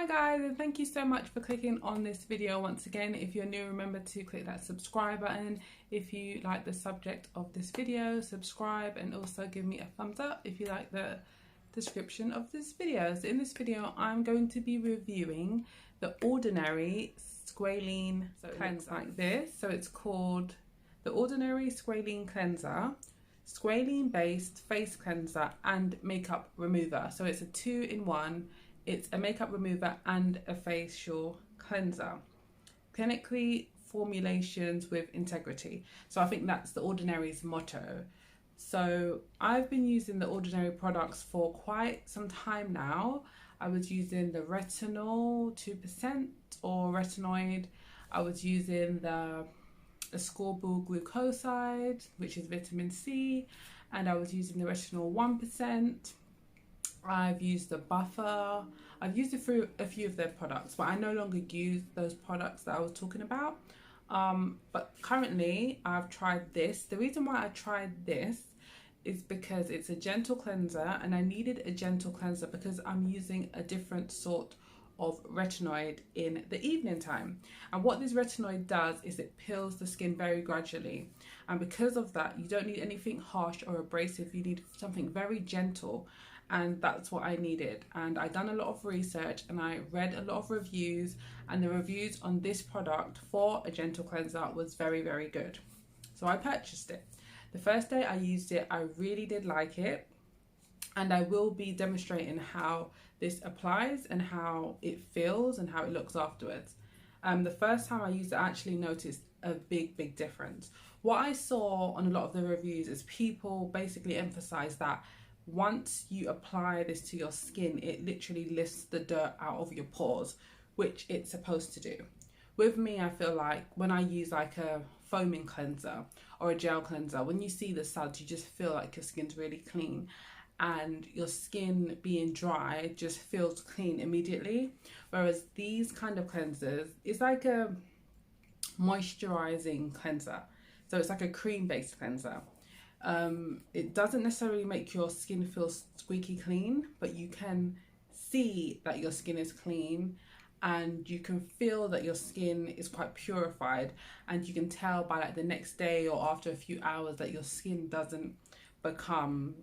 guys, and thank you so much for clicking on this video once again. If you're new, remember to click that subscribe button. If you like the subject of this video, subscribe, and also give me a thumbs up if you like the description of this video. So in this video I'm going to be reviewing the Ordinary Squaline cleanser like this. So it's called the Ordinary Squaline Cleanser, Squaline based face cleanser and makeup remover. So it's a 2-in-1. It's a makeup remover and a facial cleanser. Clinically formulations with integrity. So I think that's the Ordinary's motto. So I've been using the Ordinary products for quite some time now. I was using the retinol 2% or retinoid. I was using the ascorbyl glucoside, which is vitamin C, and I was using the retinol 1%. I've used the buffer. I've used it through a few of their products, but I no longer use those products that I was talking about. But currently I've tried this. The reason why I tried this is because it's a gentle cleanser, and I needed a gentle cleanser because I'm using a different sort of retinoid in the evening time. And what this retinoid does is it peels the skin very gradually. And because of that, you don't need anything harsh or abrasive. You need something very gentle. And that's what I needed. And I done a lot of research and I read a lot of reviews, and the reviews on this product for a gentle cleanser was very, very good. So I purchased it. The first day I used it, I really did like it, and I will be demonstrating how this applies and how it feels and how it looks afterwards. The first time I used it, I actually noticed a big difference. What I saw on a lot of the reviews is people basically emphasize that once you apply this to your skin, it literally lifts the dirt out of your pores, which it's supposed to do. With me, I feel like when I use like a foaming cleanser or a gel cleanser, when you see the suds, you just feel like your skin's really clean, and your skin being dry just feels clean immediately. Whereas these kind of cleansers, it's like a moisturising cleanser. So it's like a cream-based cleanser. It doesn't necessarily make your skin feel squeaky clean, but you can see that your skin is clean, and you can feel that your skin is quite purified, and you can tell by like the next day or after a few hours that your skin doesn't become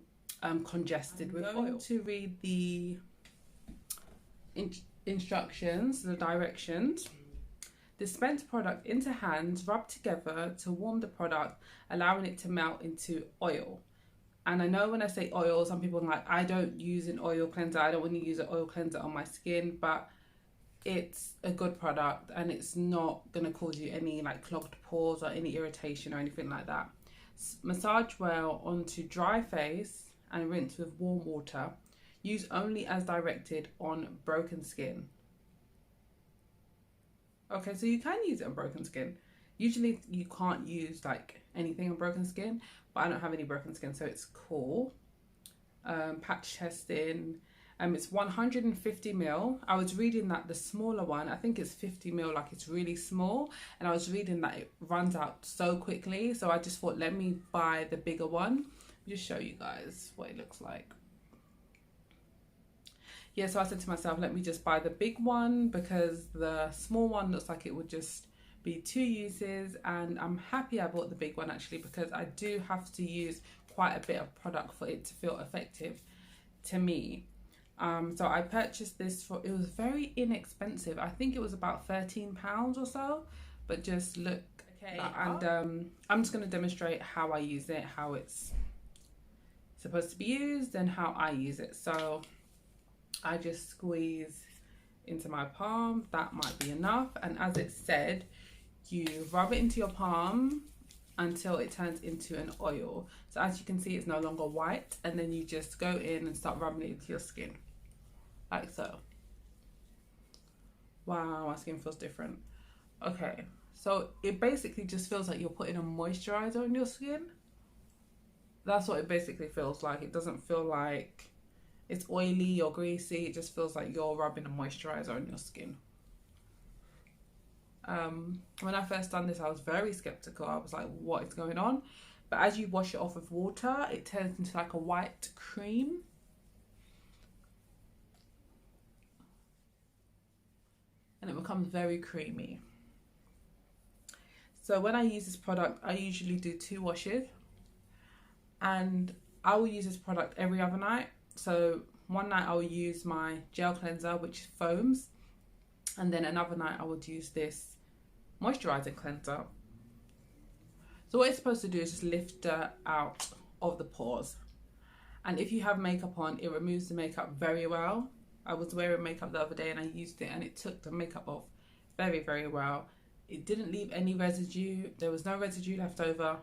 congested with oil. I'm going to read the instructions, the directions. Dispense product into hands, rub together to warm the product, allowing it to melt into oil. And I know when I say oil, some people are like, I don't use an oil cleanser, I don't want to use an oil cleanser on my skin, but it's a good product and it's not going to cause you any like clogged pores or any irritation or anything like that. Massage well onto dry face and rinse with warm water. Use only as directed on broken skin. Okay, so you can use it on broken skin. Usually you can't use like anything on broken skin, but I don't have any broken skin, so it's cool. Patch testing. It's 150 ml. I was reading that the smaller one, I think it's 50 ml, like it's really small, and I was reading that it runs out so quickly, so I just thought, let me buy the bigger one. Let me just show you guys what it looks like. Yeah, so I said to myself, let me just buy the big one because the small one looks like it would just be 2 uses, and I'm happy I bought the big one actually, because I do have to use quite a bit of product for it to feel effective to me. So I purchased this for, it was very inexpensive. I think it was about £13 or so, but just look. Okay. And I'm just going to demonstrate how I use it, how it's supposed to be used and how I use it. So I just squeeze into my palm. That might be enough. And as it said, you rub it into your palm until it turns into an oil. So as you can see, it's no longer white, and then you just go in and start rubbing it into your skin like so. Wow, my skin feels different. Okay, so it basically just feels like you're putting a moisturizer on your skin. That's what it basically feels like. It doesn't feel like it's oily or greasy. It just feels like you're rubbing a moisturizer on your skin. When I first done this, I was very skeptical. I was like, what is going on? But as you wash it off with water, it turns into like a white cream. and it becomes very creamy. So when I use this product, I usually do 2 washes, and I will use this product every other night. So one night I will use my gel cleanser, which foams, and then another night I would use this moisturising cleanser. So what it's supposed to do is just lift dirt out of the pores. And if you have makeup on, it removes the makeup very well. I was wearing makeup the other day and I used it, and it took the makeup off very, very well. It didn't leave any residue. There was no residue left over,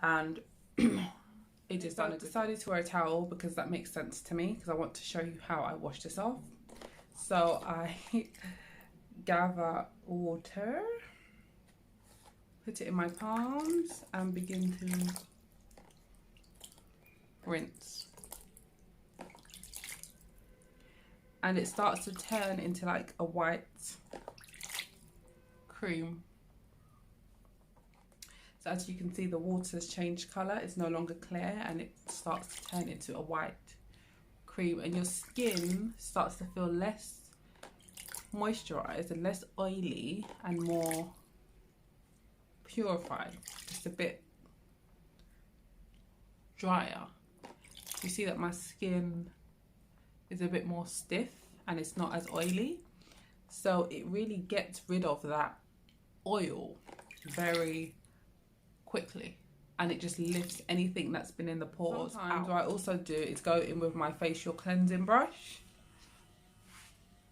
and it just done. I decided to wear a towel because that makes sense to me, because I want to show you how I wash this off. So I gather water, put it in my palms, and begin to rinse. And it starts to turn into like a white cream. So as you can see, the water's changed colour. It's no longer clear, and it starts to turn into a white cream, and your skin starts to feel less moisturised and less oily and more purified, just a bit drier. You see that my skin is a bit more stiff and it's not as oily, so it really gets rid of that oil very quickly, and it just lifts anything that's been in the pores out. What I also do is go in with my facial cleansing brush,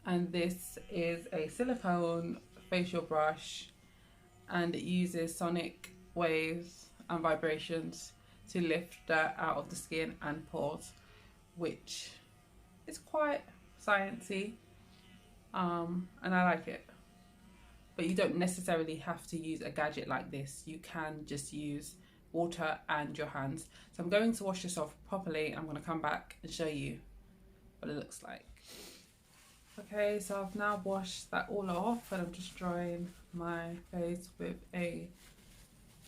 and this is a silicone facial brush, and it uses sonic waves and vibrations to lift dirt out of the skin and pores, which is quite sciencey, and I like it. But you don't necessarily have to use a gadget like this. You can just use water and your hands. So I'm going to wash this off properly. I'm going to come back and show you what it looks like. Okay, so I've now washed that all off, and I'm just drying my face with a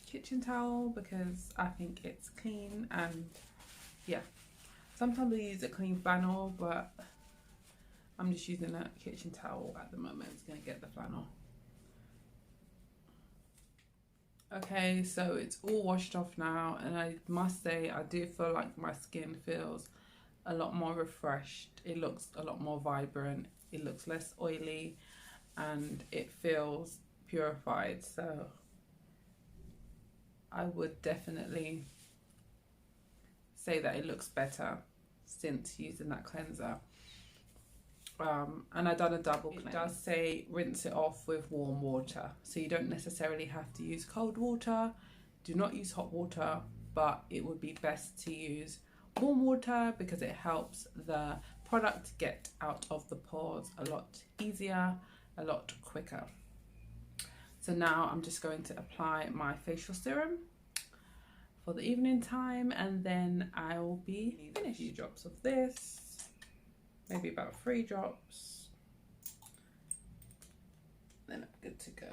kitchen towel because I think it's clean. And yeah, sometimes I use a clean flannel, but I'm just using a kitchen towel at the moment. It's going to get the flannel. Okay, so it's all washed off now, and I must say I do feel like my skin feels a lot more refreshed. It looks a lot more vibrant. It looks less oily, and it feels purified. So I would definitely say that it looks better since using that cleanser. And I've done a double cleanse. It does say rinse it off with warm water, so you don't necessarily have to use cold water. Do not use hot water, but it would be best to use warm water because it helps the product get out of the pores a lot easier, a lot quicker. So now I'm just going to apply my facial serum for the evening time, and then I will be finished. A few drops of this. Maybe about 3 drops, then I'm good to go.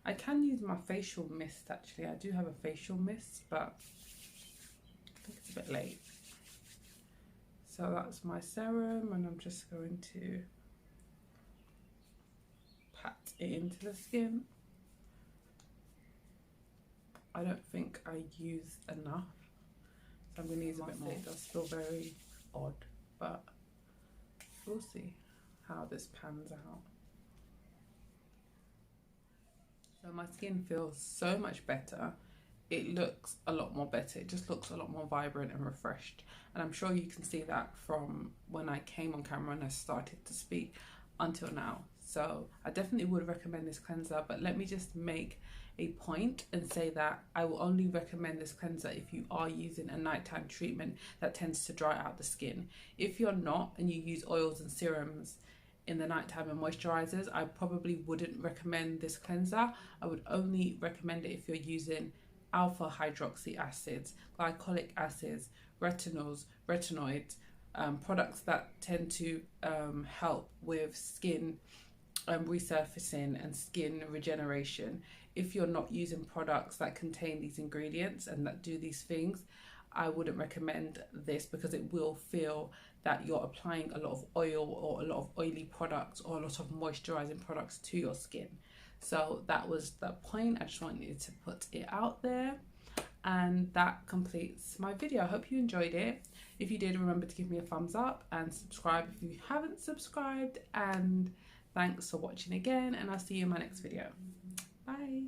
I can use my facial mist actually. I do have a facial mist, but I think it's a bit late. So that's my serum, and I'm just going to pat it into the skin. I don't think I used enough, so I'm going to use a bit more. It does feel very odd, but we'll see how this pans out. So my skin feels so much better. It looks a lot more better. It just looks a lot more vibrant and refreshed. And I'm sure you can see that from when I came on camera and I started to speak until now. So I definitely would recommend this cleanser, but let me just make a point and say that I will only recommend this cleanser if you are using a nighttime treatment that tends to dry out the skin. If you're not, and you use oils and serums in the nighttime and moisturizers, I probably wouldn't recommend this cleanser. I would only recommend it if you're using alpha hydroxy acids, glycolic acids, retinols, retinoids, products that tend to help with skin resurfacing and skin regeneration. If you're not using products that contain these ingredients and that do these things, I wouldn't recommend this because it will feel that you're applying a lot of oil or a lot of oily products or a lot of moisturizing products to your skin. So that was the point. I just wanted to put it out there. And that completes my video. I hope you enjoyed it. If you did, remember to give me a thumbs up and subscribe if you haven't subscribed. And thanks for watching again, and I'll see you in my next video. Bye.